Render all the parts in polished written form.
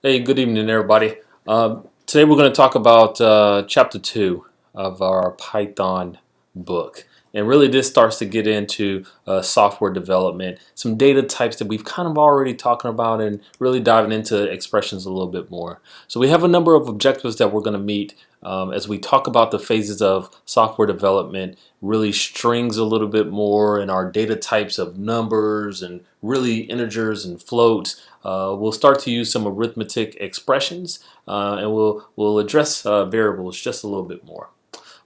Hey, good evening, everybody. Today we're going to talk about chapter 2 of our Python book. And really, this starts to get into software development, some data types that we've kind of already talking about, and really diving into expressions a little bit more. So we have a number of objectives that we're going to meet as we talk about the phases of software development, really strings a little bit more, and our data types of numbers and really integers and floats. We'll start to use some arithmetic expressions, and we'll address variables just a little bit more.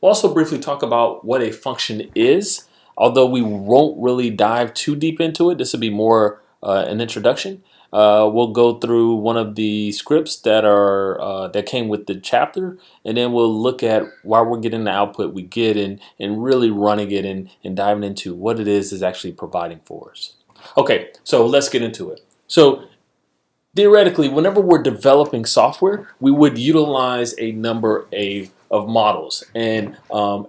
We'll also briefly talk about what a function is, although we won't really dive too deep into it. This will be more an introduction. We'll go through one of the scripts that came with the chapter, and then we'll look at why we're getting the output we get and really running it and diving into what it is actually providing for us. Okay, so let's get into it. So theoretically, whenever we're developing software, we would utilize a number of models. And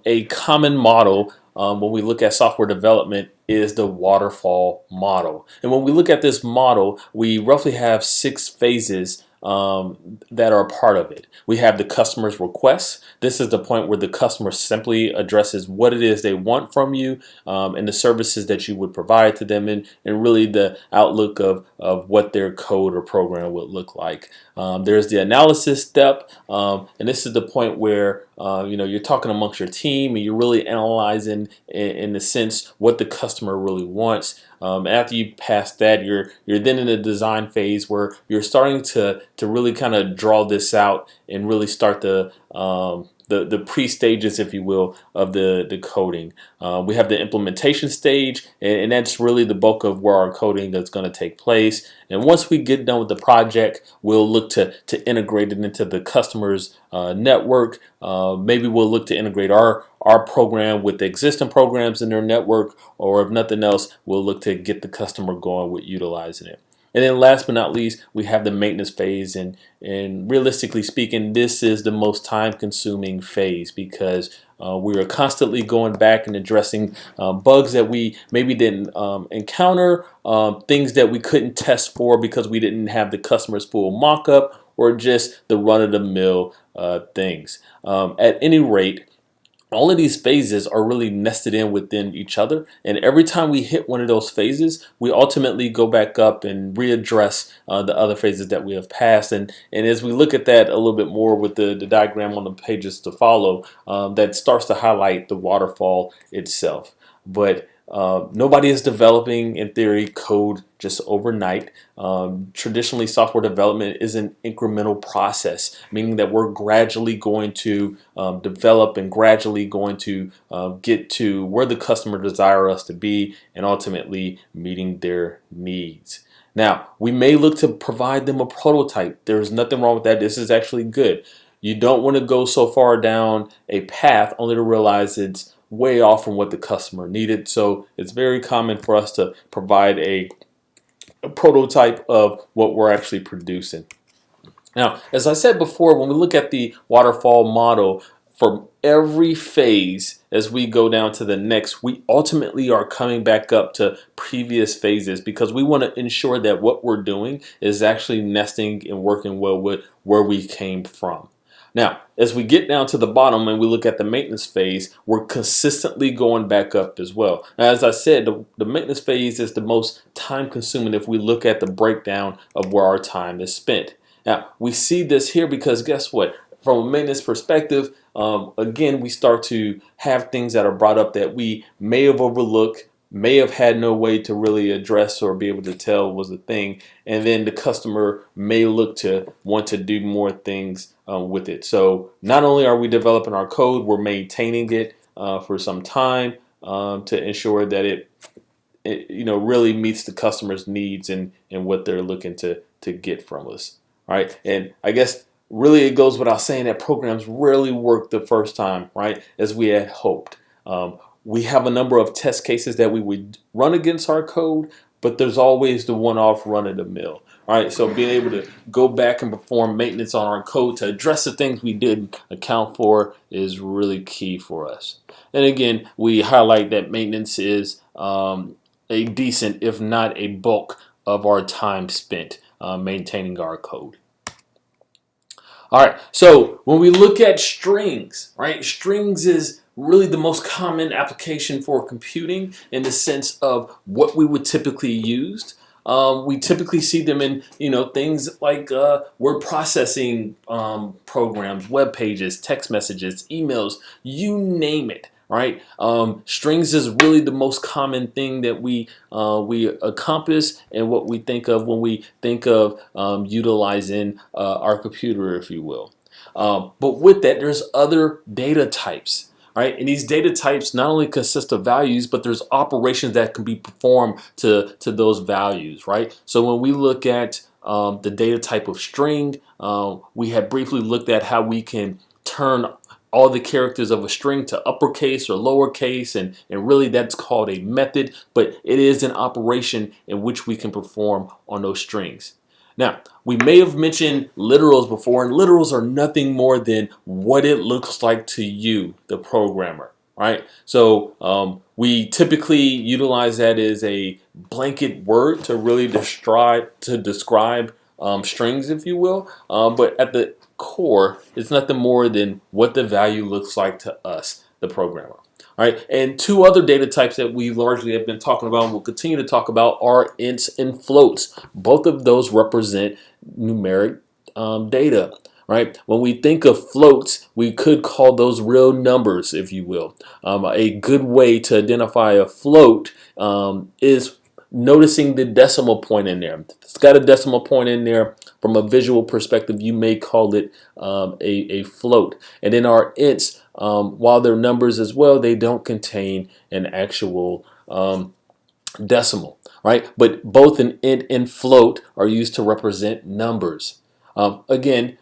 a common model when we look at software development is the waterfall model. And when we look at this model, we roughly have 6 phases that are a part of it. We have the customer's request. This is the point where the customer simply addresses what it is they want from you and the services that you would provide to them, and really the outlook of what their code or program would look like. There's the analysis step, and this is the point where you're talking amongst your team and you're really analyzing in the sense what the customer really wants. After you pass that, you're then in the design phase where you're starting to really kind of draw this out and really start the pre-stages, if you will, of the coding. We have the implementation stage, and that's really the bulk of where our coding is going to take place. And once we get done with the project, we'll look to integrate it into the customer's network. Maybe we'll look to integrate our program with the existing programs in their network, or if nothing else, we'll look to get the customer going with utilizing it. And then last but not least, we have the maintenance phase, and realistically speaking, this is the most time-consuming phase because we are constantly going back and addressing bugs that we maybe didn't encounter, things that we couldn't test for because we didn't have the customer's full mock-up, or just the run-of-the-mill things. At any rate, all of these phases are really nested in within each other, and every time we hit one of those phases, we ultimately go back up and readdress the other phases that we have passed. And as we look at that a little bit more with the diagram on the pages to follow, that starts to highlight the waterfall itself. But nobody is developing, in theory, code just overnight. Traditionally, software development is an incremental process, meaning that we're gradually going to develop and gradually going to get to where the customer desires us to be, and ultimately meeting their needs. Now, we may look to provide them a prototype. There's nothing wrong with that. This is actually good. You don't want to go so far down a path only to realize it's way off from what the customer needed. So it's very common for us to provide a prototype of what we're actually producing. Now, as I said before, when we look at the waterfall model, for every phase as we go down to the next, we ultimately are coming back up to previous phases because we want to ensure that what we're doing is actually nesting and working well with where we came from. Now, as we get down to the bottom and we look at the maintenance phase, we're consistently going back up as well. Now, as I said, the maintenance phase is the most time consuming if we look at the breakdown of where our time is spent. Now, we see this here because guess what? From a maintenance perspective, again, we start to have things that are brought up that we may have overlooked, may have had no way to really address or be able to tell was a thing, and then the customer may look to want to do more things with it. So not only are we developing our code, we're maintaining it for some time to ensure that it really meets the customer's needs and what they're looking to get from us. All right, and I guess really it goes without saying that programs rarely work the first time, right, as we had hoped. We have a number of test cases that we would run against our code, but there's always the one-off run-of-the-mill. All right, so being able to go back and perform maintenance on our code to address the things we didn't account for is really key for us. And again, we highlight that maintenance is a decent, if not a bulk, of our time spent maintaining our code. All right, so when we look at strings, right, strings is really the most common application for computing in the sense of what we would typically use. We typically see them in things like word processing programs, web pages, text messages, emails, you name it. Right, strings is really the most common thing that we accomplish and what we think of when we think of utilizing our computer, if you will. But with that, there's other data types. Right, and these data types not only consist of values, but there's operations that can be performed to those values. Right, so when we look at the data type of string, we had briefly looked at how we can turn all the characters of a string to uppercase or lowercase, and really that's called a method, but it is an operation in which we can perform on those strings. Now, we may have mentioned literals before, and literals are nothing more than what it looks like to you, the programmer, right? So we typically utilize that as a blanket word to really describe strings, if you will, but at the core, it's nothing more than what the value looks like to us, the programmer. All right, and two other data types that we largely have been talking about and will continue to talk about are ints and floats. Both of those represent numeric data. Right? When we think of floats, we could call those real numbers, if you will. A good way to identify a float is noticing the decimal point in there. If it's got a decimal point in there, from a visual perspective, you may call it a float. And then our ints, while they're numbers as well, they don't contain an actual decimal, right? But both an int and float are used to represent numbers. Again,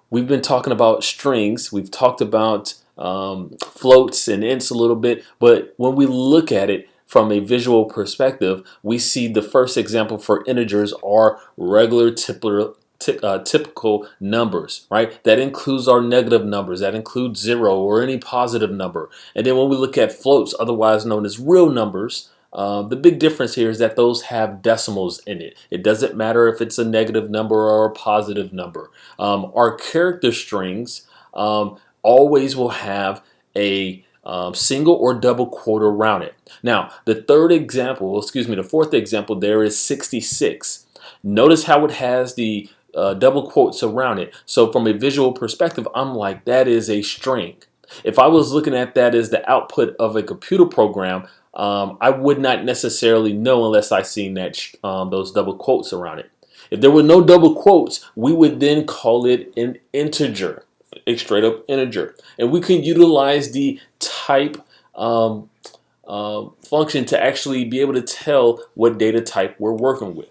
we've been talking about strings. We've talked about floats and ints a little bit, but when we look at it from a visual perspective, we see the first example for integers are regular typical numbers, right? That includes our negative numbers, that includes 0 or any positive number. And then when we look at floats, otherwise known as real numbers, the big difference here is that those have decimals in it. It doesn't matter if it's a negative number or a positive number. Our character strings always will have a single or double quote around it. Now, the fourth example there is 66. Notice how it has the double quotes around it. So from a visual perspective, I'm like, that is a string. If I was looking at that as the output of a computer program, I would not necessarily know unless I seen that those double quotes around it. If there were no double quotes, we would then call it an integer, a straight up integer. And we can utilize the type function to actually be able to tell what data type we're working with.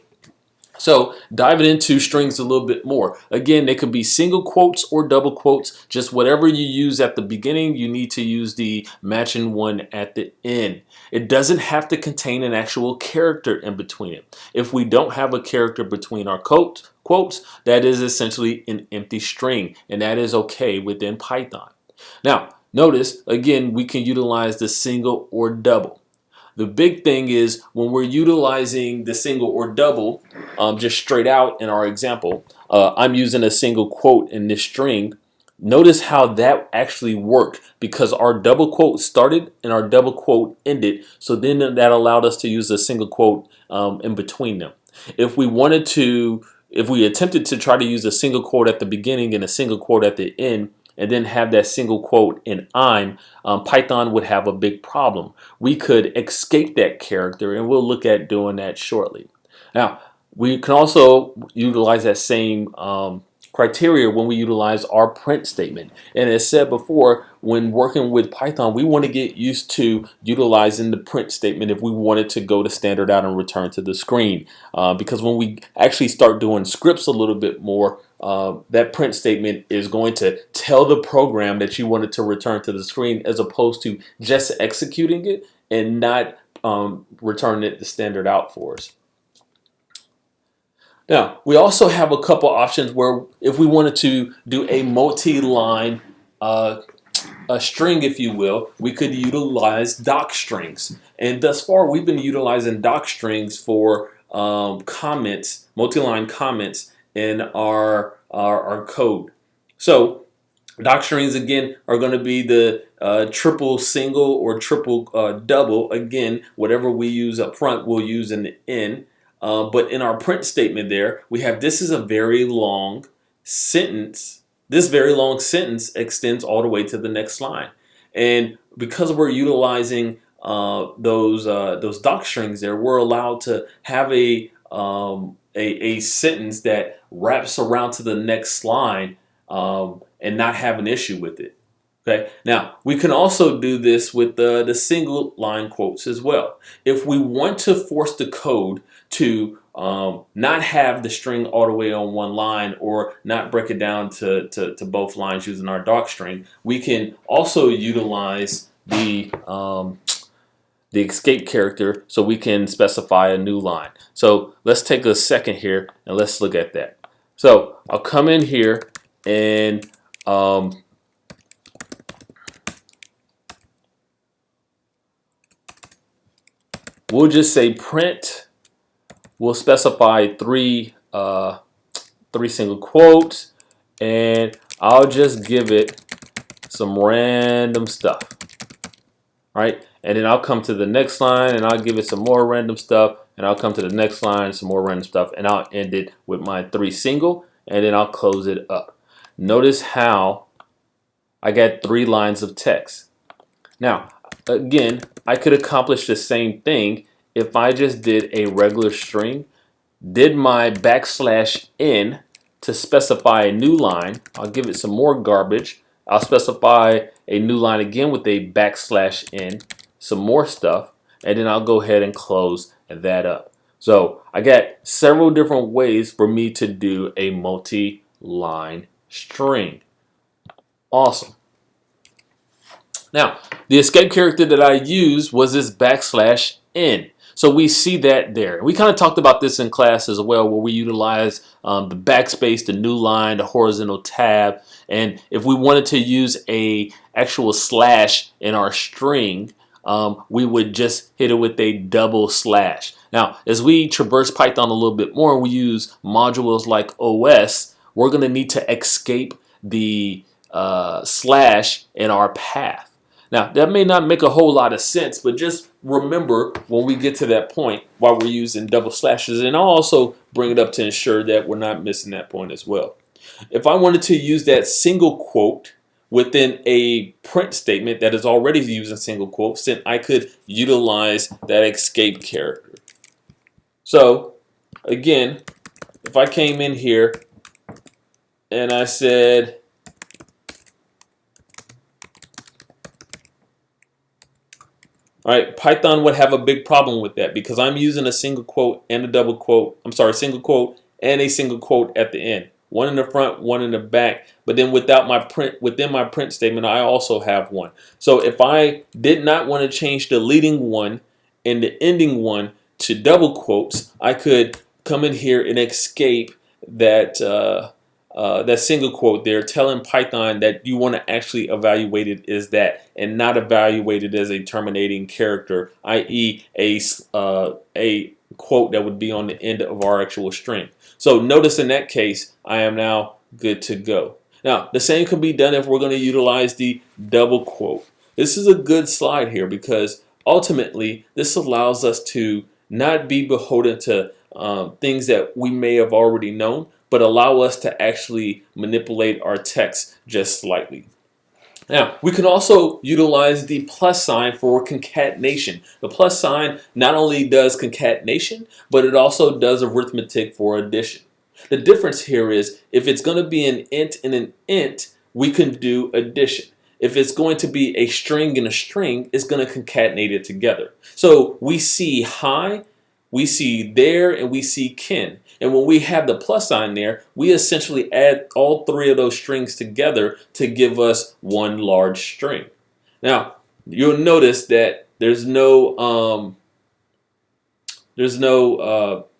So diving into strings a little bit more. Again, they could be single quotes or double quotes. Just whatever you use at the beginning, you need to use the matching one at the end. It doesn't have to contain an actual character in between it. If we don't have a character between our quotes, that is essentially an empty string, and that is okay within Python. Now, notice, again, we can utilize the single or double. The big thing is when we're utilizing the single or double, just straight out in our example, I'm using a single quote in this string. Notice how that actually worked because our double quote started and our double quote ended. So then that allowed us to use a single quote in between them. If we attempted to try to use a single quote at the beginning and a single quote at the end, and then have that single quote in I'm, Python would have a big problem. We could escape that character, and we'll look at doing that shortly. Now, we can also utilize that same criteria when we utilize our print statement. And as said before, when working with Python, we want to get used to utilizing the print statement if we wanted to go to standard out and return to the screen. Because when we actually start doing scripts a little bit more, that print statement is going to tell the program that you wanted to return to the screen as opposed to just executing it and not returning it to standard out for us. Now, we also have a couple options where if we wanted to do a multi-line a string, if you will, we could utilize doc strings. And thus far, we've been utilizing doc strings for comments, multi-line comments in our code. So doc strings again are going to be the triple single or triple double. Again, whatever we use up front, we'll use in the end. But in our print statement there, we have this is a very long sentence. This very long sentence extends all the way to the next line. And because we're utilizing those doc strings there, we're allowed to have a sentence that wraps around to the next line and not have an issue with it. Okay. Now we can also do this with the single line quotes as well. If we want to force the code to not have the string all the way on one line or not break it down to both lines using our doc string, we can also utilize the escape character so we can specify a new line. So let's take a second here and let's look at that. So I'll come in here and we'll just say print. We'll specify three single quotes, and I'll just give it some random stuff, right? And then I'll come to the next line and I'll give it some more random stuff, and I'll come to the next line, some more random stuff, and I'll end it with my three single, and then I'll close it up. Notice how I got 3 lines of text. Now, again, I could accomplish the same thing if I just did a regular string, did my \n to specify a new line. I'll give it some more garbage. I'll specify a new line again with a \n, some more stuff, and then I'll go ahead and close that up. So I got several different ways for me to do a multi-line string. Awesome. Now, the escape character that I used was this \n. So we see that there. We kind of talked about this in class as well, where we utilize the backspace, the new line, the horizontal tab. And if we wanted to use a actual slash in our string, we would just hit it with a double slash. Now, as we traverse Python a little bit more, we use modules like OS, we're going to need to escape the slash in our path. Now, that may not make a whole lot of sense, but just remember when we get to that point why we're using double slashes, and I'll also bring it up to ensure that we're not missing that point as well. If I wanted to use that single quote within a print statement that is already using single quotes, then I could utilize that escape character. So, again, if I came in here and I said, all right, Python would have a big problem with that because I'm using a single quote and a double quote. I'm sorry, single quote and a single quote at the end. One in the front, one in the back. But then within my print statement, I also have one. So if I did not want to change the leading one and the ending one to double quotes, I could come in here and escape that that single quote there, telling Python that you want to actually evaluate it as that and not evaluate it as a terminating character, i.e. a quote that would be on the end of our actual string. So notice in that case, I am now good to go. Now, the same can be done if we're going to utilize the double quote. This is a good slide here because ultimately this allows us to not be beholden to things that we may have already known, but allow us to actually manipulate our text just slightly. Now, we can also utilize the plus sign for concatenation. The plus sign not only does concatenation, but it also does arithmetic for addition. The difference here is if it's going to be an int and an int, we can do addition. If it's going to be a string and a string, it's going to concatenate it together. So we see high, we see there, and we see kin. And when we have the plus sign there, we essentially add all 3 of those strings together to give us one large string. Now, you'll notice that there's no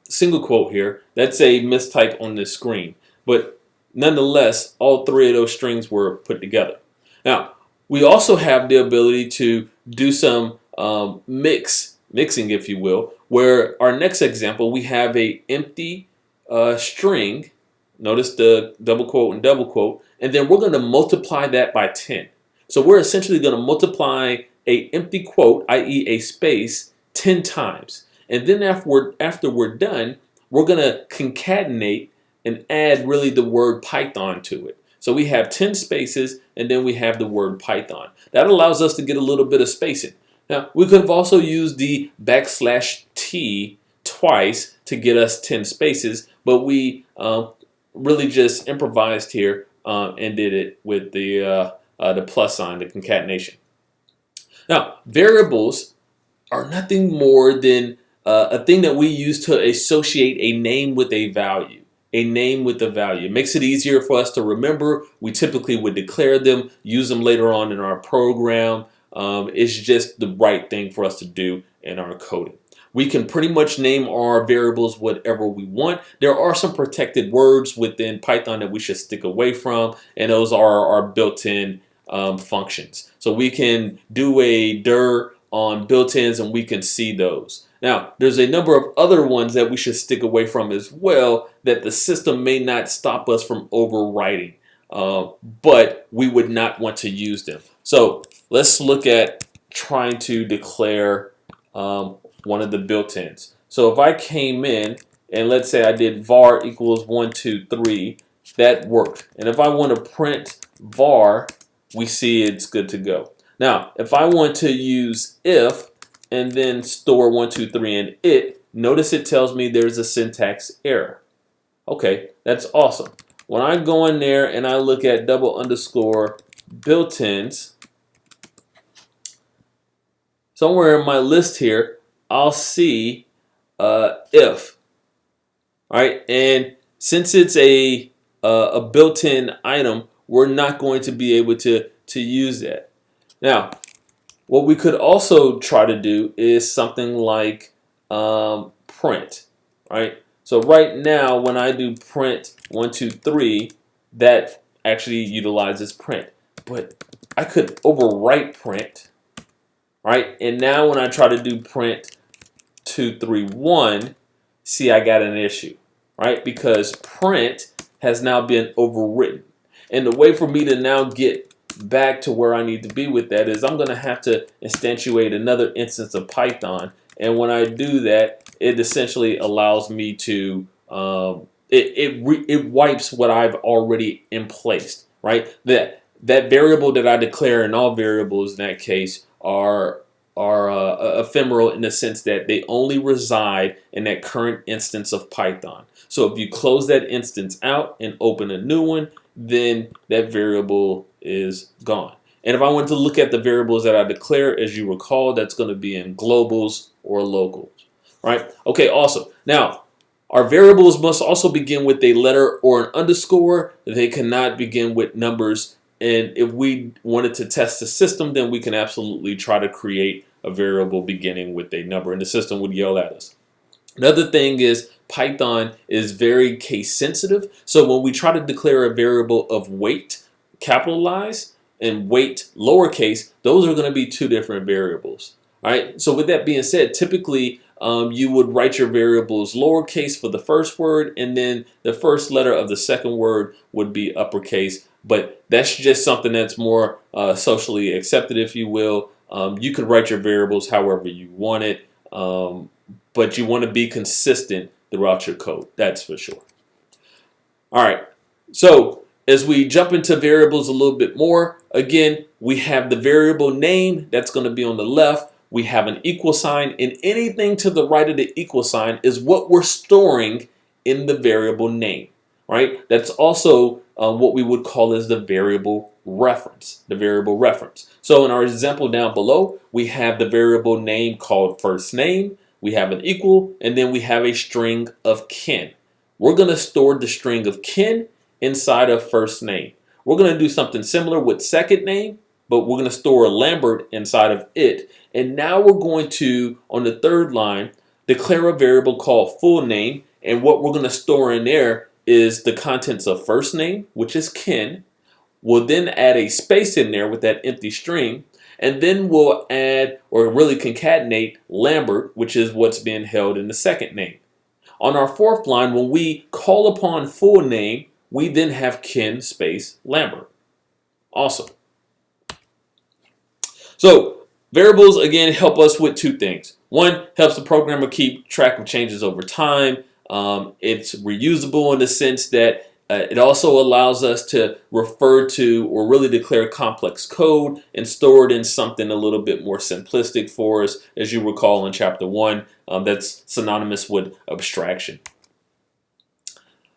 single quote here. That's a mistype on the screen. But nonetheless, all 3 of those strings were put together. Now, we also have the ability to do some mixing, if you will, where our next example, we have a empty string, Notice the double quote and double quote. And then we're going to multiply that by 10. So we're essentially going to multiply a empty quote, i.e. a space, 10 times. And then after we're done, we're going to concatenate and add really the word Python to it. So we have 10 spaces and then we have the word Python. That allows us to get a little bit of spacing. Now, we could have also used the \t twice to get us 10 spaces, but we really just improvised here and did it with the plus sign, the concatenation. Now, variables are nothing more than a thing that we use to associate a name with a value. A name with a value. It makes it easier for us to remember. We typically would declare them, use them later on in our program. It's just the right thing for us to do in our coding. We can pretty much name our variables whatever we want. There are some protected words within Python that we should stick away from, and those are our built-in functions. So we can do a dir on built-ins and we can see those. Now, there's a number of other ones that we should stick away from as well that the system may not stop us from overwriting, but we would not want to use them. So let's look at trying to declare one of the built-ins. So if I came in and let's say I did var equals 1, 2, 3, that worked. And if I want to print var, we see it's good to go. Now, if I want to use if and then store 1, 2, 3 in it, notice it tells me there's a syntax error. Okay, that's awesome. When I go in there and I look at double underscore built-ins, somewhere in my list here, I'll see if. All right, and since it's a built-in item, we're not going to be able to use that. Now, what we could also try to do is something like print, right? So right now, when I do print 1, 2, 3, that actually utilizes print. But I could overwrite print, right? And now when I try to do print 2, 3, 1, see I got an issue, right? Because print has now been overwritten. And the way for me to now get back to where I need to be with that is I'm going to have to instantiate another instance of Python. And when I do that, it essentially allows me to, it wipes what I've already in place, right? That variable that I declare, and all variables in that case are ephemeral in the sense that they only reside in that current instance of Python. So if you close that instance out and open a new one, then that variable is gone. And if I want to look at the variables that I declare, as you recall, that's going to be in globals or locals, right? Okay, awesome. Now, our variables must also begin with a letter or an underscore. They cannot begin with numbers. And if we wanted to test the system, then we can absolutely try to create a variable beginning with a number, and the system would yell at us. Another thing is Python is very case sensitive. So when we try to declare a variable of weight, capitalized, and weight, lowercase, those are going to be two different variables. All right. So with that being said, typically you would write your variables lowercase for the first word, and then the first letter of the second word would be uppercase. But that's just something that's more socially accepted, if you will. You could write your variables however you want it, but you want to be consistent throughout your code. That's for sure. All right. So as we jump into variables a little bit more, again, we have the variable name that's going to be on the left. We have an equal sign, and anything to the right of the equal sign is what we're storing in the variable name, right? That's also what we would call as the variable reference, So in our example down below, we have the variable name called first name. We have an equal, and then we have a string of kin. We're going to store the string of kin inside of first name. We're going to do something similar with second name, but we're going to store Lambert inside of it. And now we're going to, on the third line, declare a variable called full name. And what we're going to store in there is the contents of first name, which is kin. We'll then add a space in there with that empty string. And then we'll add, or really concatenate, Lambert, which is what's being held in the second name. On our fourth line, when we call upon full name, we then have Ken space Lambert. Awesome. So variables, again, help us with two things. One, helps the programmer keep track of changes over time. It's reusable in the sense that it also allows us to refer to or really declare complex code and store it in something a little bit more simplistic for us, as you recall in chapter 1. That's synonymous with abstraction.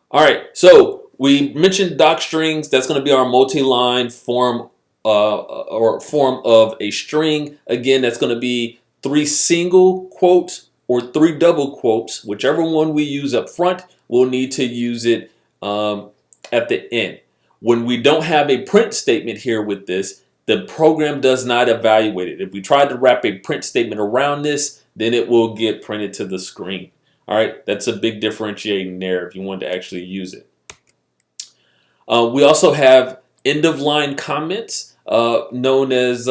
All right, so we mentioned docstrings. That's going to be our multi-line form or form of a string. Again, that's going to be 3 single quotes or 3 double quotes. Whichever one we use up front, we'll need to use it at the end. When we don't have a print statement here with this, the program does not evaluate it. If we try to wrap a print statement around this, then it will get printed to the screen. All right, that's a big differentiating there if you want to actually use it. We also have end of line comments known as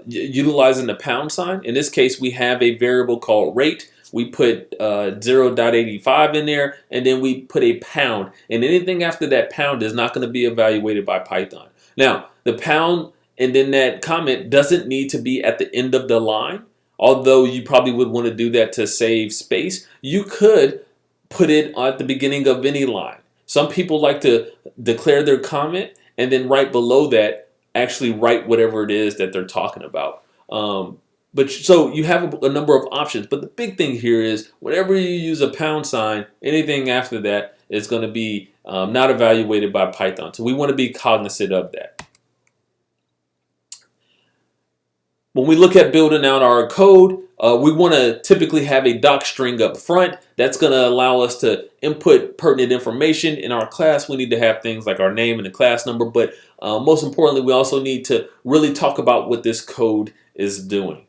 utilizing the pound sign. In this case, we have a variable called rate. We put 0.85 in there, and then we put a pound. And anything after that pound is not going to be evaluated by Python. Now, the pound and then that comment doesn't need to be at the end of the line. Although you probably would want to do that to save space, you could put it at the beginning of any line. Some people like to declare their comment and then right below that actually write whatever it is that they're talking about. But so you have a number of options. But the big thing here is whenever you use a pound sign, anything after that is going to be not evaluated by Python. So we want to be cognizant of that. When we look at building out our code, we want to typically have a docstring up front. That's going to allow us to input pertinent information. In our class, we need to have things like our name and the class number. But most importantly, we also need to really talk about what this code is doing.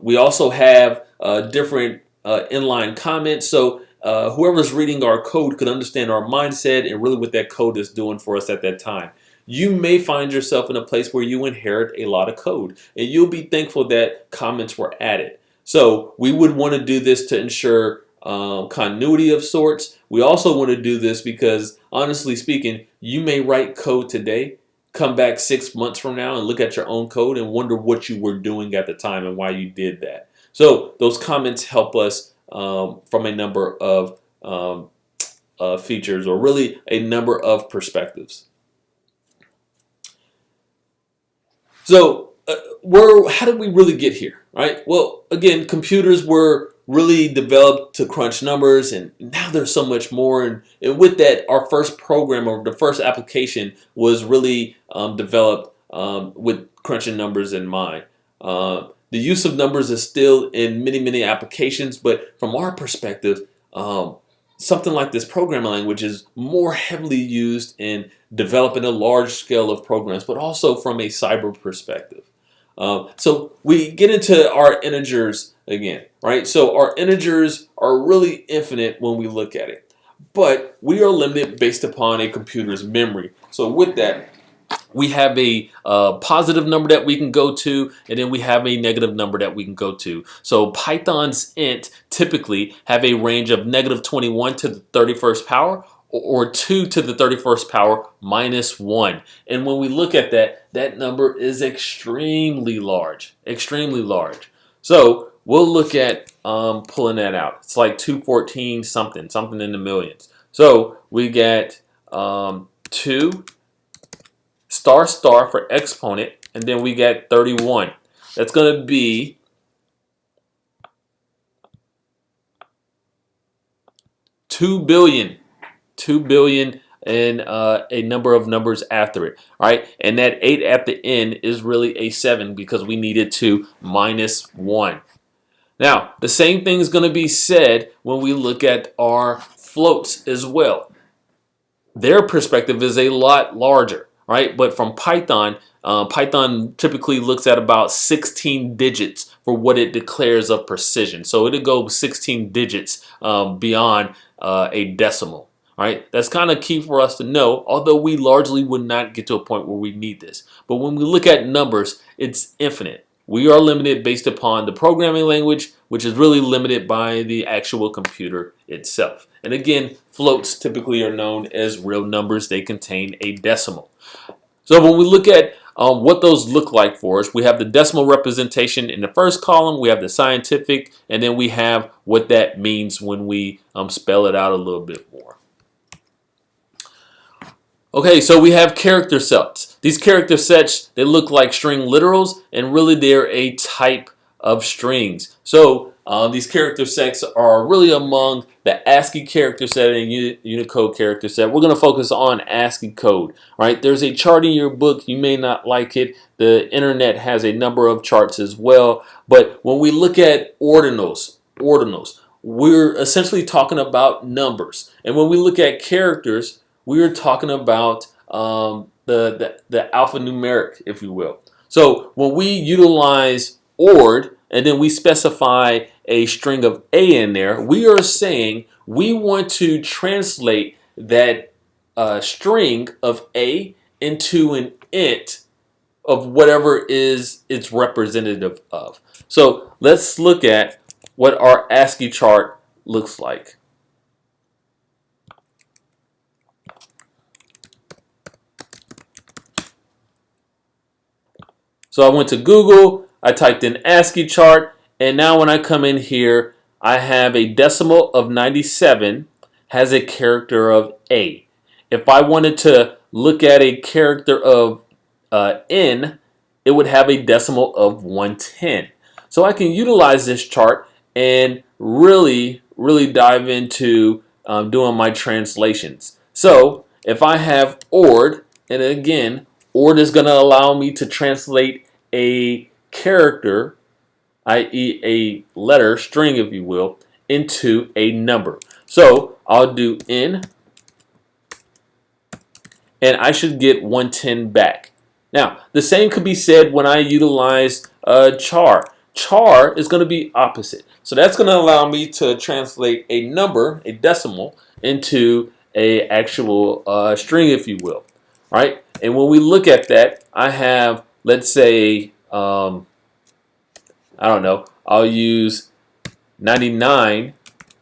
We also have different inline comments. So whoever's reading our code could understand our mindset and really what that code is doing for us at that time. You may find yourself in a place where you inherit a lot of code, and you'll be thankful that comments were added. So we would want to do this to ensure continuity of sorts. We also want to do this because, honestly speaking, you may write code today, come back 6 months from now and look at your own code and wonder what you were doing at the time and why you did that. So those comments help us from a number of features, or really a number of perspectives. So how did we really get here, right? Well, again, computers were really developed to crunch numbers, and now there's so much more. And with that, our first program, or the first application, was really developed with crunching numbers in mind. The use of numbers is still in many, many applications, but from our perspective, something like this programming language is more heavily used in developing a large scale of programs, but also from a cyber perspective. So we get into our integers again, right? So our integers are really infinite when we look at it, but we are limited based upon a computer's memory. So with that, we have a positive number that we can go to, and then we have a negative number that we can go to. So Python's int typically have a range of -21 to the 31st power, or 2 to the 31st power minus 1. And when we look at that, that number is extremely large, extremely large. So we'll look at pulling that out. It's like 214 something in the millions. So we get 2 star for exponent, and then we get 31. That's going to be 2 billion and a number of numbers after it. All right, and that 8 at the end is really a 7 because we needed to minus 1. Now, the same thing is going to be said when we look at our floats as well. Their perspective is a lot larger, right? But from Python, Python typically looks at about 16 digits for what it declares of precision. So it'll go 16 digits beyond a decimal. All right, that's kind of key for us to know, although we largely would not get to a point where we need this. But when we look at numbers, it's infinite. We are limited based upon the programming language, which is really limited by the actual computer itself. And again, floats typically are known as real numbers. They contain a decimal. So when we look at what those look like for us, we have the decimal representation in the first column, we have the scientific, and then we have what that means when we spell it out a little bit more. Okay, so we have character sets. These character sets, they look like string literals, and really they're a type of strings. So these character sets are really among the ASCII character set and Unicode character set. We're going to focus on ASCII code. Right? There's a chart in your book. You may not like it. The internet has a number of charts as well. But when we look at ordinals, we're essentially talking about numbers. And when we look at characters, we're talking about the alphanumeric, if you will. So when we utilize ORD and then we specify a string of A in there, we are saying we want to translate that string of A into an int of whatever is its representative of. So let's look at what our ASCII chart looks like. So I went to Google, I typed in ASCII chart, and now when I come in here, I have a decimal of 97 has a character of A. If I wanted to look at a character of N, it would have a decimal of 110. So I can utilize this chart and really dive into doing my translations. So if I have ORD, and again, ORD is going to allow me to translate a character, i.e. a letter, string if you will, into a number. So I'll do N, and I should get 110 back. Now, the same could be said when I utilize char. Char is going to be opposite. So that's going to allow me to translate a number, a decimal, into a actual string if you will. Right? And when we look at that, I have, let's say, I don't know, I'll use 99,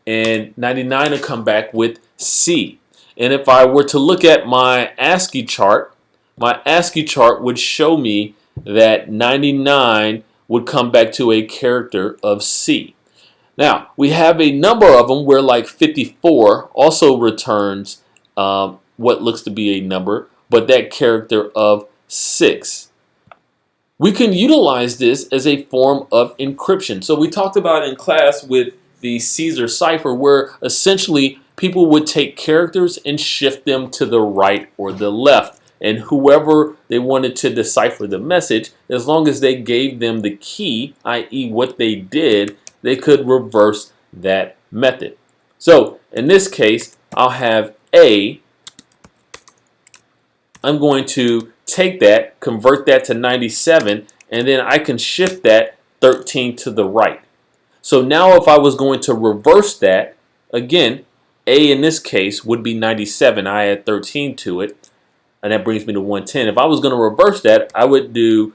and 99 will come back with C. And if I were to look at my ASCII chart would show me that 99 would come back to a character of C. Now, we have a number of them where like 54 also returns what looks to be a number, but that character of 6. We can utilize this as a form of encryption. So we talked about in class with the Caesar cipher where essentially people would take characters and shift them to the right or the left. And whoever they wanted to decipher the message, as long as they gave them the key, i.e. what they did, they could reverse that method. So in this case, I'll have A. I'm going to take that, convert that to 97, and then I can shift that 13 to the right. So now if I was going to reverse that, again, A in this case would be 97. I add 13 to it, and that brings me to 110. If I was going to reverse that, I would do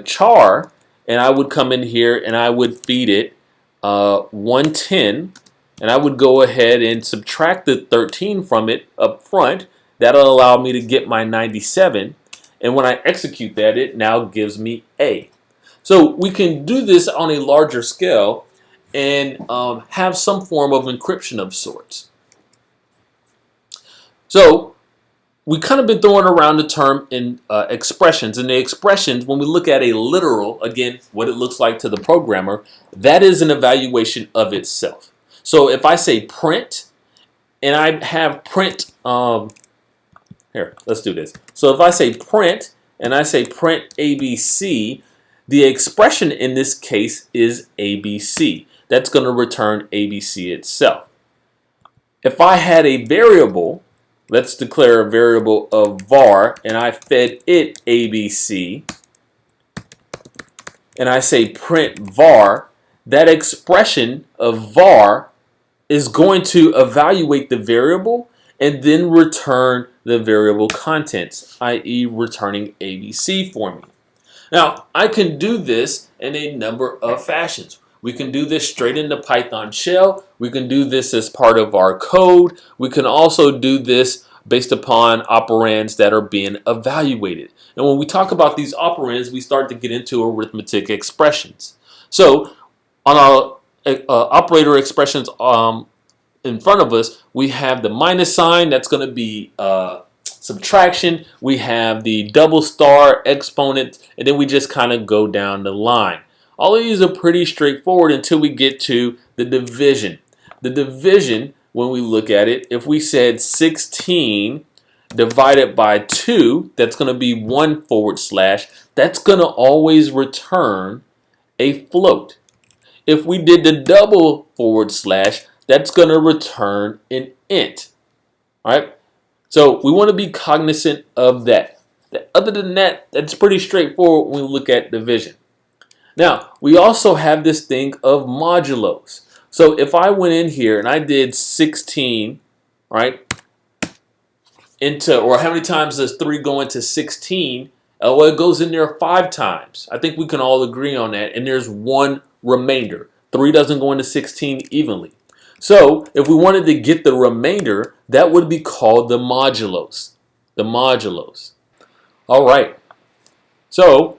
char, and I would come in here and I would feed it 110, and I would go ahead and subtract the 13 from it up front. That'll allow me to get my 97, and when I execute that, it now gives me A. So we can do this on a larger scale and have some form of encryption of sorts. So we kind of been throwing around the term in expressions, and the expressions, when we look at a literal, again, what it looks like to the programmer, that is an evaluation of itself. So if I say print, and I have print, here, let's do this. So if I say print, and I say print ABC, the expression in this case is ABC. That's going to return ABC itself. If I had a variable, let's declare a variable of var, and I fed it ABC, and I say print var, that expression of var is going to evaluate the variable and then return the variable contents, i.e. returning ABC for me. Now, I can do this in a number of fashions. We can do this straight in the Python shell. We can do this as part of our code. We can also do this based upon operands that are being evaluated. And when we talk about these operands, we start to get into arithmetic expressions. So on our operator expressions in front of us, we have the minus sign. That's going to be subtraction. We have the double star, exponent, and then we just kind of go down the line. All of these are pretty straightforward until we get to the division. The division, when we look at it, if we said 16 divided by 2, that's going to be 1 forward slash. That's going to always return a float. If we did the double forward slash, that's going to return an int. All right. So we want to be cognizant of that. Other than that, that's pretty straightforward when we look at division. Now, we also have this thing of modulos. So if I went in here and I did 16, right, or how many times does 3 go into 16? Well, it goes in there 5 times. I think we can all agree on that. And there's one remainder. 3 doesn't go into 16 evenly. So if we wanted to get the remainder, that would be called the modulos. The modulos. All right. So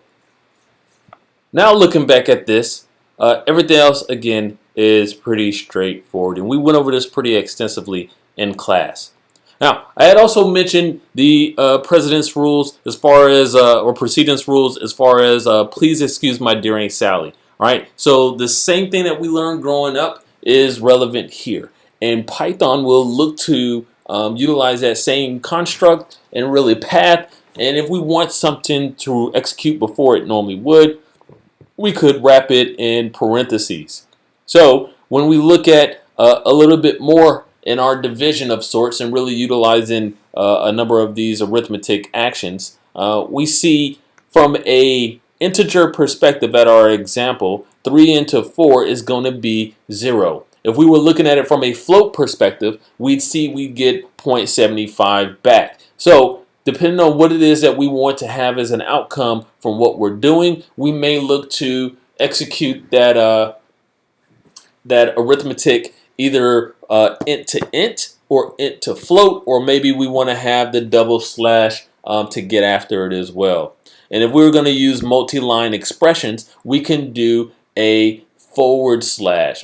now looking back at this, everything else, again, is pretty straightforward. And we went over this pretty extensively in class. Now, I had also mentioned the president's rules as far as, or precedence rules as far as, please excuse my dear Aunt Sally. All right. So the same thing that we learned growing up is relevant here. And Python will look to utilize that same construct and really path. And if we want something to execute before it normally would, we could wrap it in parentheses. So when we look at a little bit more in our division of sorts and really utilizing a number of these arithmetic actions, we see from a integer perspective at our example, 3 into 4 is going to be 0. If we were looking at it from a float perspective, we'd see we get 0.75 back. So depending on what it is that we want to have as an outcome from what we're doing, we may look to execute that that arithmetic either int to int or int to float, or maybe we want to have the double slash to get after it as well. And if we were going to use multi-line expressions, we can do a backslash.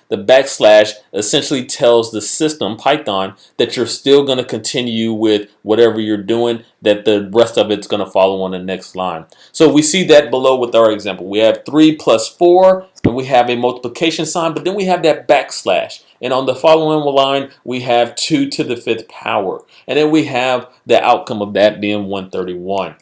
The backslash essentially tells the system, Python, that you're still going to continue with whatever you're doing, that the rest of it's going to follow on the next line. So we see that below with our example. We have 3 plus 4, and we have a multiplication sign, but then we have that backslash. And on the following line, we have 2 to the 5th power. And then we have the outcome of that being 131.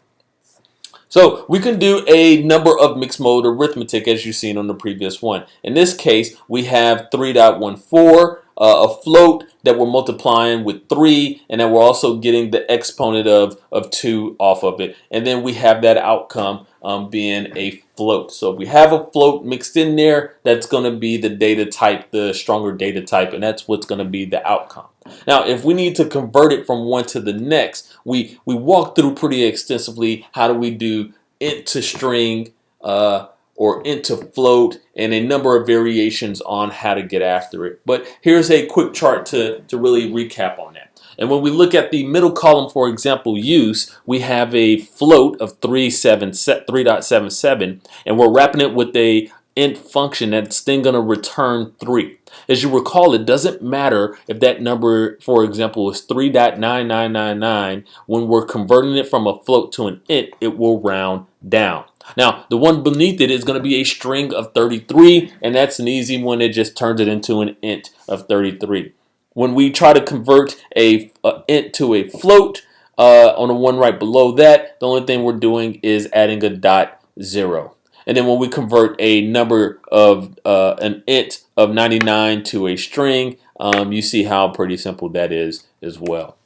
So we can do a number of mixed mode arithmetic as you've seen on the previous one. In this case, we have 3.14, a float that we're multiplying with 3, and then we're also getting the exponent of 2 off of it. And then we have that outcome being a float. So if we have a float mixed in there, that's going to be the data type, the stronger data type, and that's what's going to be the outcome. Now, if we need to convert it from one to the next, we walk through pretty extensively how do we do int to string or int to float, and a number of variations on how to get after it. But here's a quick chart to really recap on that. And when we look at the middle column, for example, use, we have a float of 3.77, and we're wrapping it with a int function that's then going to return 3. As you recall, it doesn't matter if that number, for example, is 3.9999. When we're converting it from a float to an int, it will round down. Now, the one beneath it is going to be a string of 33, and that's an easy one. It just turns it into an int of 33. When we try to convert a int to a float, on the one right below that, the only thing we're doing is adding a .0. And then when we convert a number of an int of 99 to a string, you see how pretty simple that is as well.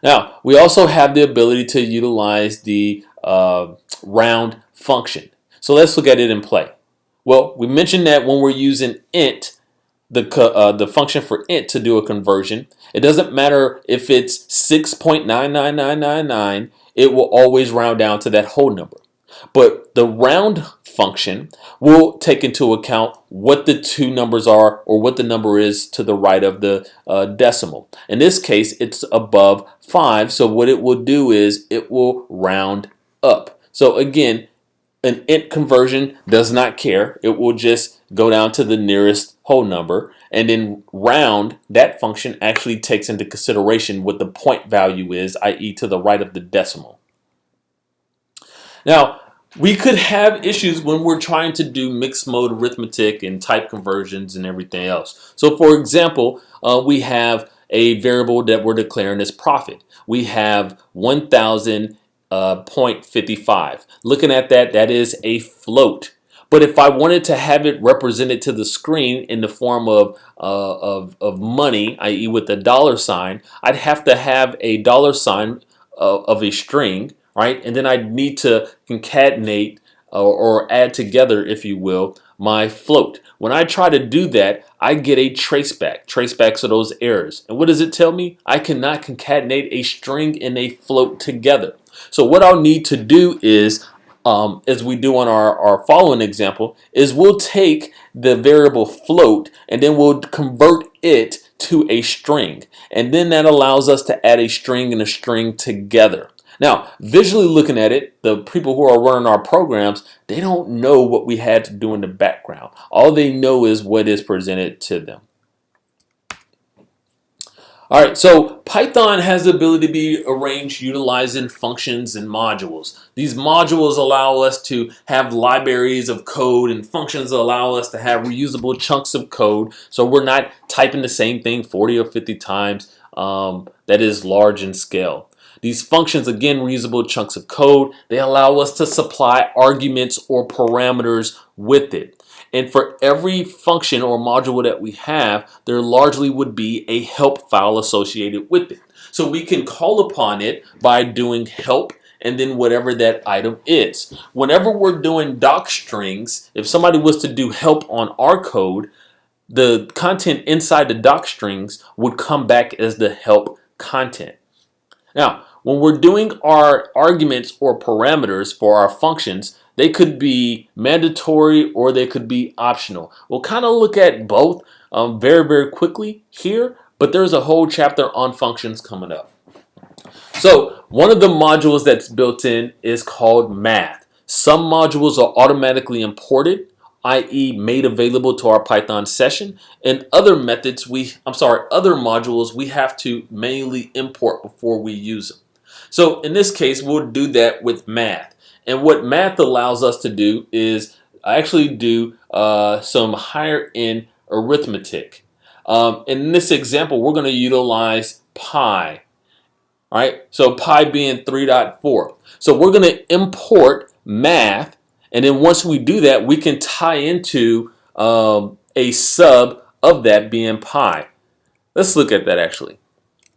Now, we also have the ability to utilize the round function. So let's look at it in play. Well, we mentioned that when we're using int, the function for int to do a conversion. It doesn't matter if it's 6.99999, it will always round down to that whole number. But the round function will take into account what the two numbers are, or what the number is to the right of the decimal. In this case, it's above 5, so what it will do is it will round up. So again, an int conversion does not care. It will just go down to the nearest whole number. And then round, that function actually takes into consideration what the point value is, i.e. to the right of the decimal. Now, we could have issues when we're trying to do mixed mode arithmetic and type conversions and everything else. So for example, we have a variable that we're declaring as profit. We have 1,000.55. Looking at that, that is a float. But if I wanted to have it represented to the screen in the form of money, i.e. with a dollar sign, I'd have to have a dollar sign of a string, right? And then I'd need to concatenate or add together, if you will, my float. When I try to do that, I get a traceback. Tracebacks are those errors. And what does it tell me? I cannot concatenate a string and a float together. So what I'll need to do is, as we do on our following example, is we'll take the variable float and then we'll convert it to a string. And then that allows us to add a string and a string together. Now, visually looking at it, the people who are running our programs, they don't know what we had to do in the background. All they know is what is presented to them. All right, so Python has the ability to be arranged utilizing functions and modules. These modules allow us to have libraries of code, and functions allow us to have reusable chunks of code, so we're not typing the same thing 40 or 50 times. That is large in scale. These functions, again, reusable chunks of code, they allow us to supply arguments or parameters with it. And for every function or module that we have, there largely would be a help file associated with it. So we can call upon it by doing help and then whatever that item is. Whenever we're doing doc strings, if somebody was to do help on our code, the content inside the doc strings would come back as the help content. Now, when we're doing our arguments or parameters for our functions, they could be mandatory or they could be optional. We'll kind of look at both very, very quickly here, but there's a whole chapter on functions coming up. So one of the modules that's built in is called math. Some modules are automatically imported, i.e. made available to our Python session, and other modules we have to manually import before we use them. So in this case, we'll do that with math. And what math allows us to do is actually do some higher end arithmetic. In this example, we're going to utilize pi. All right, so pi being 3.4. So we're going to import math, and then once we do that, we can tie into a sub of that being pi. Let's look at that actually.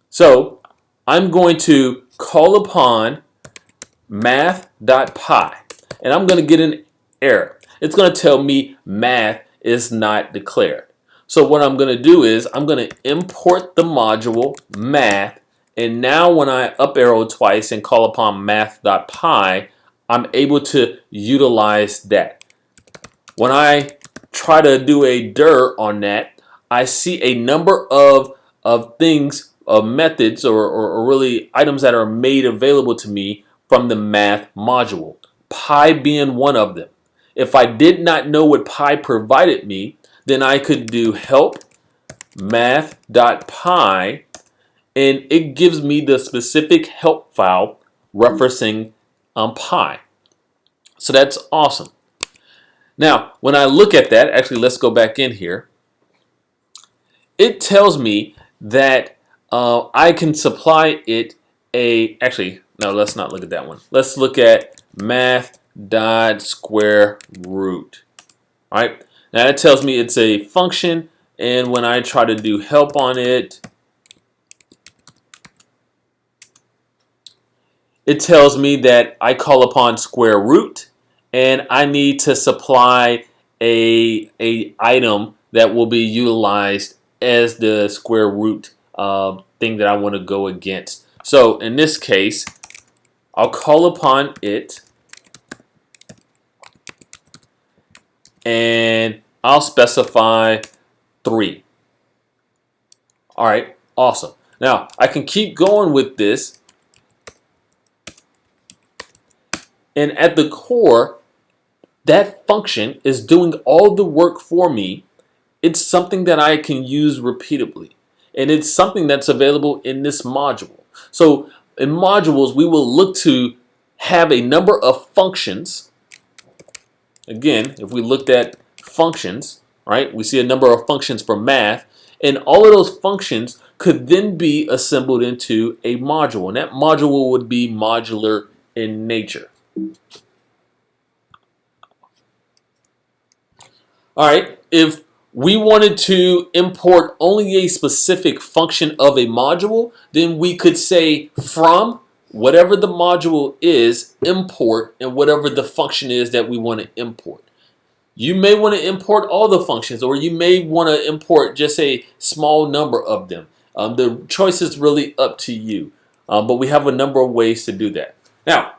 So I'm going to call upon math.py, and I'm going to get an error. It's going to tell me math is not declared. So what I'm going to do is I'm going to import the module math, and now when I up arrow twice and call upon math.py, I'm able to utilize that. When I try to do a dir on that, I see a number of things, methods, or really items that are made available to me from the math module, pi being one of them. If I did not know what pi provided me, then I could do help math.py, and it gives me the specific help file referencing pi. So that's awesome. Now, when I look at that, actually, let's go back in here. It tells me that I can supply it actually, no, let's not look at that one. Let's look at math.square root. All right, now it tells me it's a function, and when I try to do help on it, it tells me that I call upon square root, and I need to supply a item that will be utilized as the square root thing that I want to go against. So in this case, I'll call upon it, and I'll specify 3. All right, awesome. Now I can keep going with this, and at the core, that function is doing all the work for me. It's something that I can use repeatedly, and it's something that's available in this module. So in modules, we will look to have a number of functions. Again, if we looked at functions, right, we see a number of functions for math, and all of those functions could then be assembled into a module, and that module would be modular in nature. All right, if we wanted to import only a specific function of a module, then we could say from whatever the module is, import, and whatever the function is that we want to import. You may want to import all the functions, or you may want to import just a small number of them. The choice is really up to you, but we have a number of ways to do that. Now,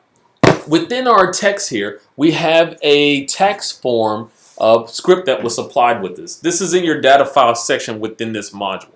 within our text here, we have a text form script that was supplied with this. This is in your data file section within this module.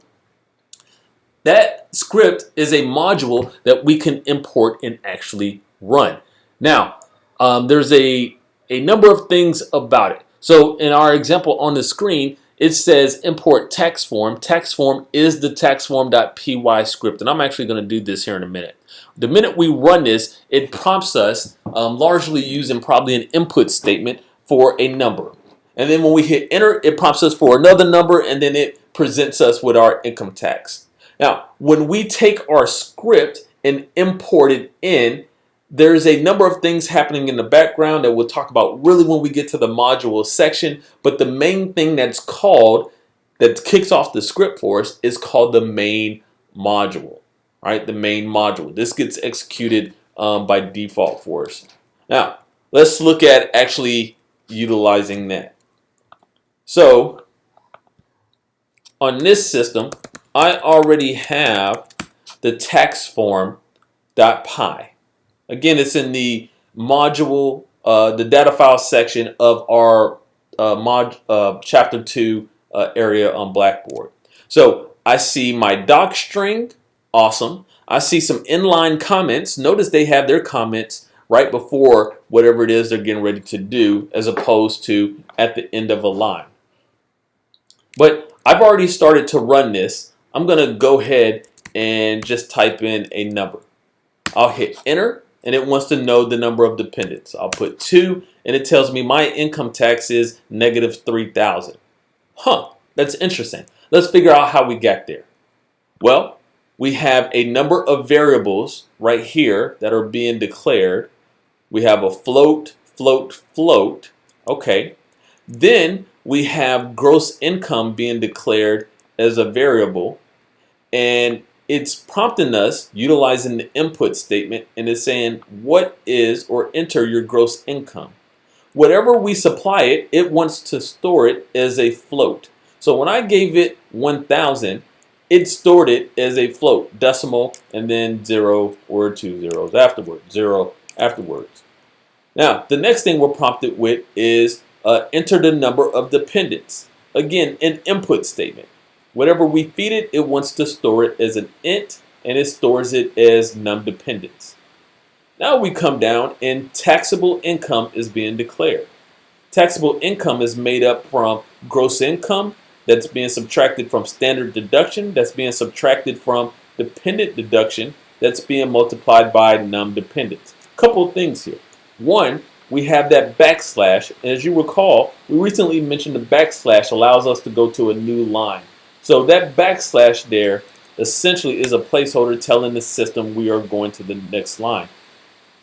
That script is a module that we can import and actually run. Now, there's a number of things about it. So in our example on the screen, it says import text form. Text form is the textform.py script, and I'm actually going to do this here in a minute. The minute we run this, it prompts us, largely using probably an input statement, for a number. And then when we hit enter, it prompts us for another number, and then it presents us with our income tax. Now, when we take our script and import it in, there's a number of things happening in the background that we'll talk about really when we get to the module section. But the main thing that kicks off the script for us is called the main module. All right, the main module. This gets executed by default for us. Now, let's look at actually utilizing that. So on this system, I already have the text form.py. Again, it's in the module, the data file section of our chapter 2 area on Blackboard. So I see my doc string, awesome. I see some inline comments. Notice they have their comments right before whatever it is they're getting ready to do, as opposed to at the end of a line. But I've already started to run this. I'm going to go ahead and just type in a number. I'll hit enter, and it wants to know the number of dependents. I'll put 2, and it tells me my income tax is -$3,000. Huh, that's interesting. Let's figure out how we got there. Well, we have a number of variables right here that are being declared. We have a float, float, float. Okay. Then we have gross income being declared as a variable, and it's prompting us utilizing the input statement, and it's saying what is, or enter your gross income. Whatever we supply it, it wants to store it as a float. So when I gave it 1,000, it stored it as a float, decimal, and then 0 or 2 zeros afterwards, 0 afterwards. Now, the next thing we're prompted with is enter the number of dependents. Again, an input statement. Whatever we feed it, it wants to store it as an int, and it stores it as num-dependents. Now we come down, and taxable income is being declared. Taxable income is made up from gross income that's being subtracted from standard deduction, that's being subtracted from dependent deduction, that's being multiplied by num-dependents. Couple of things here. One, we have that backslash. As you recall, we recently mentioned the backslash allows us to go to a new line. So that backslash there essentially is a placeholder telling the system we are going to the next line.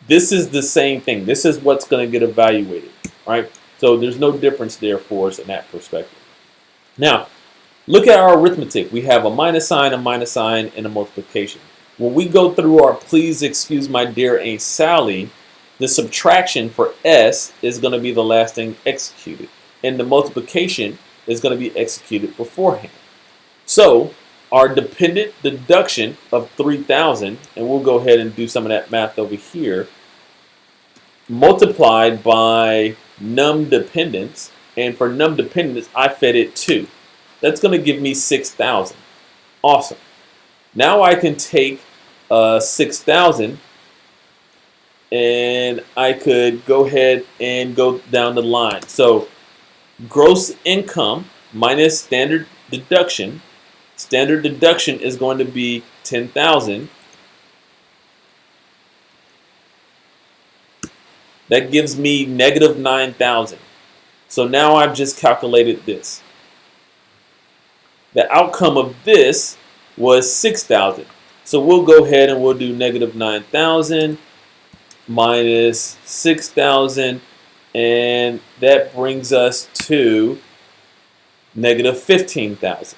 This is the same thing. This is what's going to get evaluated, right? So there's no difference there for us in that perspective. Now, look at our arithmetic. We have a minus sign, and a multiplication. When we go through our please excuse my dear Aunt Sally, the subtraction for S is going to be the last thing executed. And the multiplication is going to be executed beforehand. So our dependent deduction of 3,000, and we'll go ahead and do some of that math over here, multiplied by num dependence, and for num dependence, I fed it 2. That's going to give me 6,000. Awesome. Now I can take 6,000 and I could go ahead and go down the line. So gross income minus standard deduction. Standard deduction is going to be 10,000. That gives me negative 9,000. So now I've just calculated this. The outcome of this was 6,000. So we'll go ahead and we'll do negative 9,000 minus 6,000, and that brings us to negative 15,000.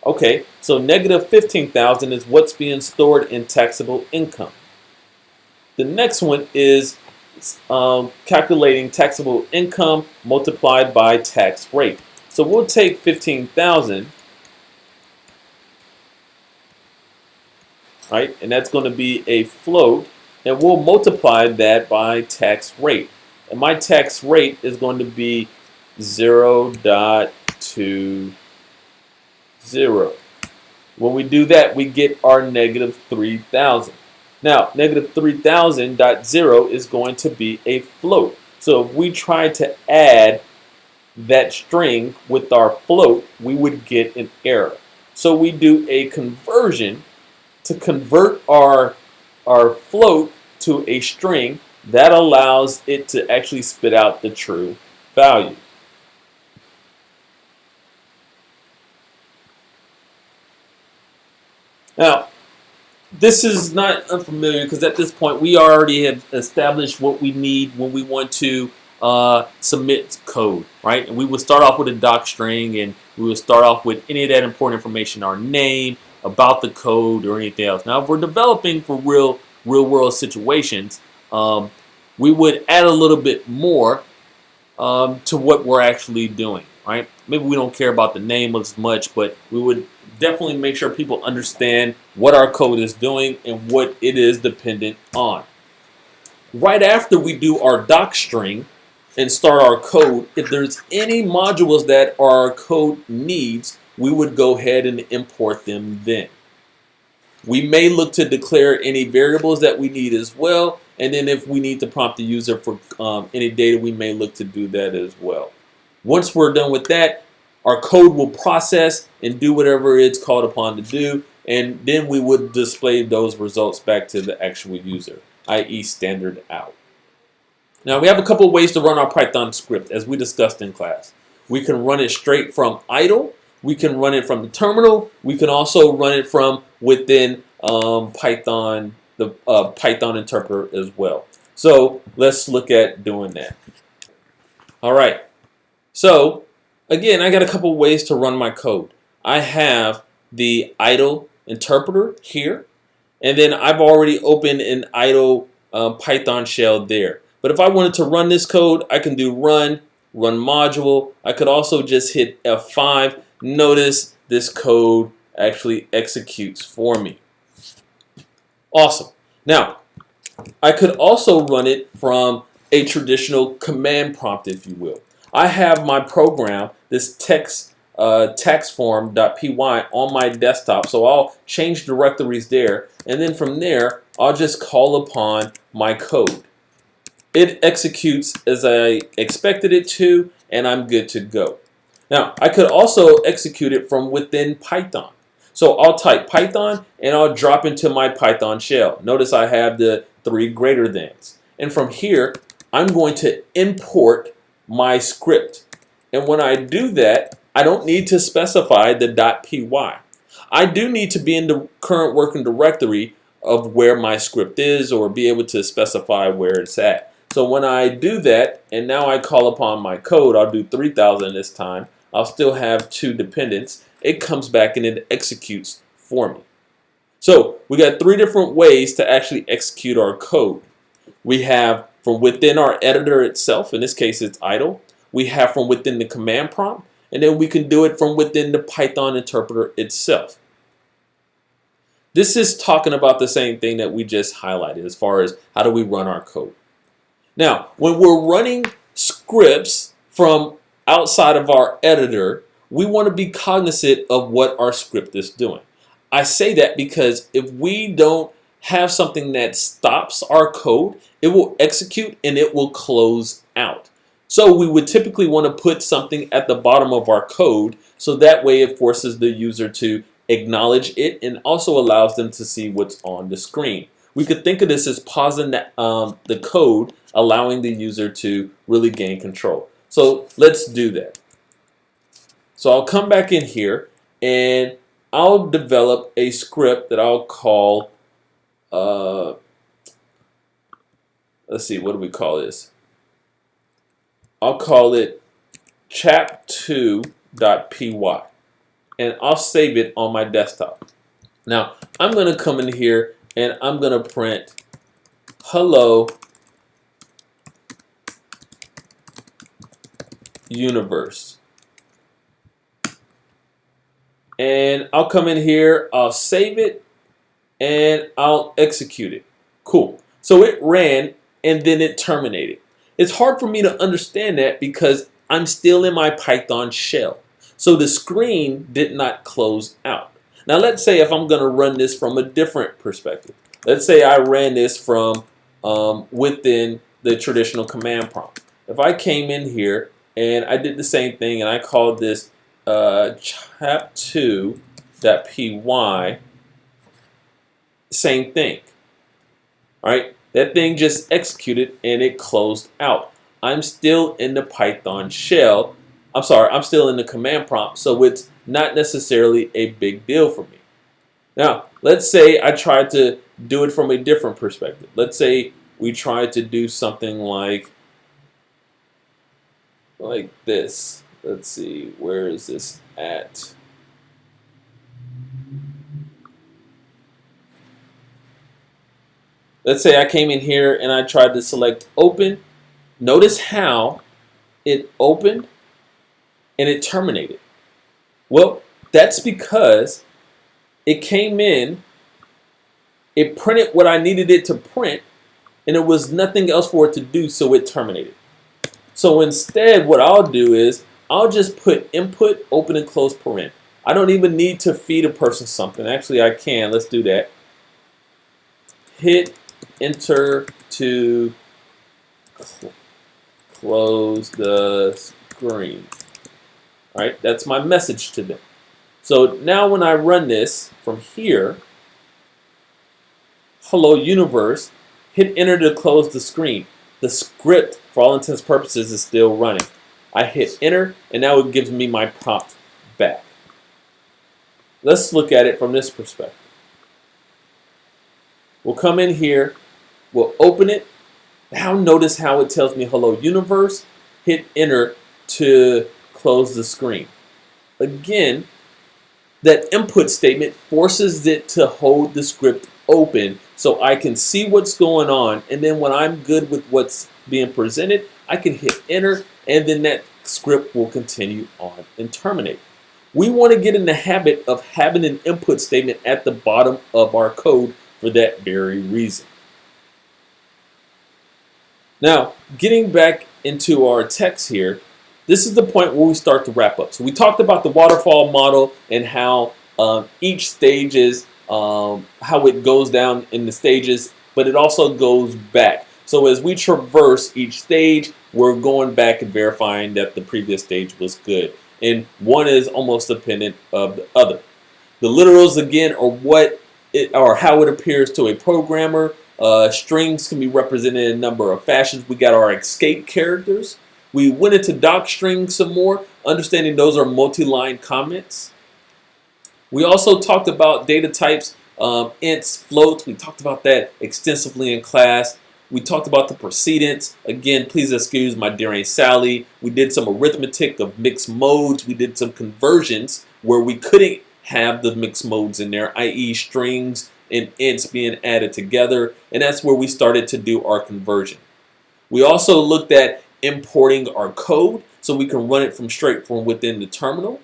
Okay, so negative 15,000 is what's being stored in taxable income. The next one is calculating taxable income multiplied by tax rate. So we'll take 15,000, right, and that's going to be a float, and we'll multiply that by tax rate. And my tax rate is going to be 0.20. When we do that, we get our negative 3,000. Now, negative 3,000.0 is going to be a float. So if we try to add that string with our float, we would get an error. So we do a conversion to convert our float to a string that allows it to actually spit out the true value. Now, this is not unfamiliar because at this point we already have established what we need when we want to submit code, right? And we would start off with a doc string, and we would start off with any of that important information, our name, about the code, or anything else. Now, if we're developing for real world situations, we would add a little bit more to what we're actually doing, right? Maybe we don't care about the name as much, but we would definitely make sure people understand what our code is doing and what it is dependent on. Right after we do our doc string and start our code, if there's any modules that our code needs, we would go ahead and import them then. We may look to declare any variables that we need as well, and then if we need to prompt the user for any data, we may look to do that as well. Once we're done with that, our code will process and do whatever it's called upon to do, and then we would display those results back to the actual user, i.e. standard out. Now, we have a couple of ways to run our Python script, as we discussed in class. We can run it straight from idle. We can run it from the terminal. We can also run it from within Python, the Python interpreter as well. So let's look at doing that. All right. So again, I got a couple ways to run my code. I have the idle interpreter here, and then I've already opened an idle Python shell there. But if I wanted to run this code, I can do run module. I could also just hit F5. Notice this code actually executes for me. Awesome. Now, I could also run it from a traditional command prompt, if you will. I have my program, this taxform.py on my desktop, so I'll change directories there, and then from there, I'll just call upon my code. It executes as I expected it to, and I'm good to go. Now, I could also execute it from within Python. So I'll type Python, and I'll drop into my Python shell. Notice I have the 3 greater thans. And from here, I'm going to import my script. And when I do that, I don't need to specify the .py. I do need to be in the current working directory of where my script is, or be able to specify where it's at. So when I do that, and now I call upon my code, I'll do 3,000 this time. I'll still have 2 dependents. It comes back and it executes for me. So we got 3 different ways to actually execute our code. We have from within our editor itself, in this case it's idle. We have from within the command prompt, and then we can do it from within the Python interpreter itself. This is talking about the same thing that we just highlighted as far as how do we run our code. Now, when we're running scripts from outside of our editor, we want to be cognizant of what our script is doing. I say that because if we don't have something that stops our code, it will execute and it will close out. So we would typically want to put something at the bottom of our code so that way it forces the user to acknowledge it and also allows them to see what's on the screen. We could think of this as pausing the code, allowing the user to really gain control. So let's do that. So I'll come back in here and I'll develop a script that I'll call, let's see, what do we call this? I'll call it chap2.py, and I'll save it on my desktop. Now, I'm going to come in here and I'm going to print hello universe. And I'll come in here, I'll save it, and I'll execute it. Cool. So it ran and then it terminated. It's hard for me to understand that because I'm still in my Python shell. So the screen did not close out. Now let's say if I'm going to run this from a different perspective. Let's say I ran this from within the traditional command prompt. If I came in here and I did the same thing and I called this chap2.py, same thing. All right, that thing just executed and it closed out. I'm still in the Python shell. I'm sorry, I'm still in the command prompt, so it's not necessarily a big deal for me. Now, let's say I tried to do it from a different perspective. Let's say we tried to do something like this. Let's see, where is this at? Let's say I came in here and I tried to select open. Notice how it opened and it terminated. Well, that's because it came in, it printed what I needed it to print, and there was nothing else for it to do, so it terminated. So instead, what I'll do is I'll just put input, open and close paren. I don't even need to feed a person something. Actually, I can. Let's do that. Hit enter to close the screen. All right, that's my message to them. So now when I run this from here, hello universe, hit enter to close the screen. The script, for all intents and purposes, is still running. I hit enter, and now it gives me my prompt back. Let's look at it from this perspective. We'll come in here, we'll open it. Now notice how it tells me hello universe, hit enter to close the screen. Again, that input statement forces it to hold the script open so I can see what's going on, and then when I'm good with what's being presented, I can hit enter, and then that script will continue on and terminate. We want to get in the habit of having an input statement at the bottom of our code for that very reason. Now, getting back into our text here, this is the point where we start to wrap up. So we talked about the waterfall model and how each stage is, how it goes down in the stages, but it also goes back. So as we traverse each stage, we're going back and verifying that the previous stage was good. And one is almost dependent of the other. The literals, again, are how it appears to a programmer. Strings can be represented in a number of fashions. We got our escape characters. We went into docstring some more, understanding those are multi-line comments. We also talked about data types, ints, floats. We talked about that extensively in class. We talked about the precedence. Again, please excuse my dear Aunt Sally. We did some arithmetic of mixed modes. We did some conversions where we couldn't have the mixed modes in there, i.e. strings and ints being added together. And that's where we started to do our conversion. We also looked at importing our code. so we can run it from straight from within the terminal.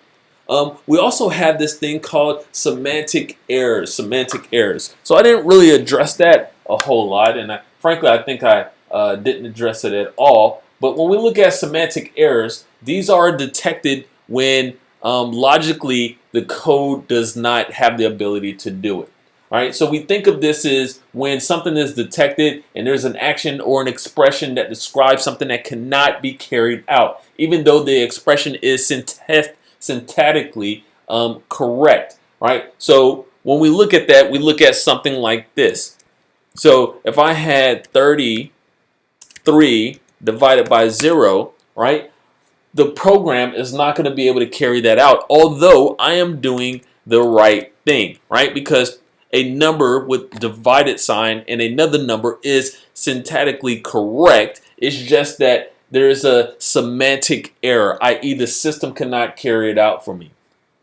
We also have this thing called semantic errors. Semantic errors. So I didn't really address that a whole lot, and frankly, I think I didn't address it at all. But when we look at semantic errors, these are detected when logically the code does not have the ability to do it. All right, so we think of this as when something is detected and there's an action or an expression that describes something that cannot be carried out, even though the expression is syntactically correct, right? So when we look at that, we look at something like this. So if I had 33 divided by 0, right, the program is not going to be able to carry that out, although I am doing the right thing, right? Because a number with divided sign and another number is syntactically correct. It's just that there's a semantic error, i.e. the system cannot carry it out for me.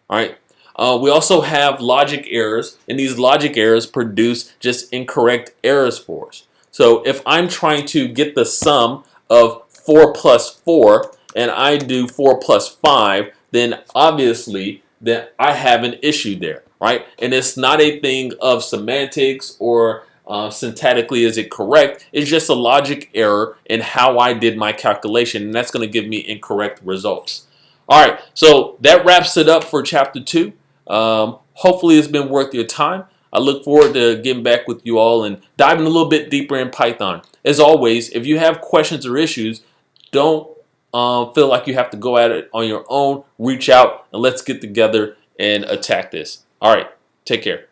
All right. We also have logic errors, and these logic errors produce just incorrect errors for us. So if I'm trying to get the sum of 4 plus 4 and I do 4 plus 5, then obviously that I have an issue there, right? And it's not a thing of semantics or syntactically is it correct. It's just a logic error in how I did my calculation, and that's going to give me incorrect results. All right, so that wraps it up for chapter 2. Hopefully it's been worth your time. I look forward to getting back with you all and diving a little bit deeper in Python. As always, if you have questions or issues, don't feel like you have to go at it on your own. Reach out and let's get together and attack this. All right, take care.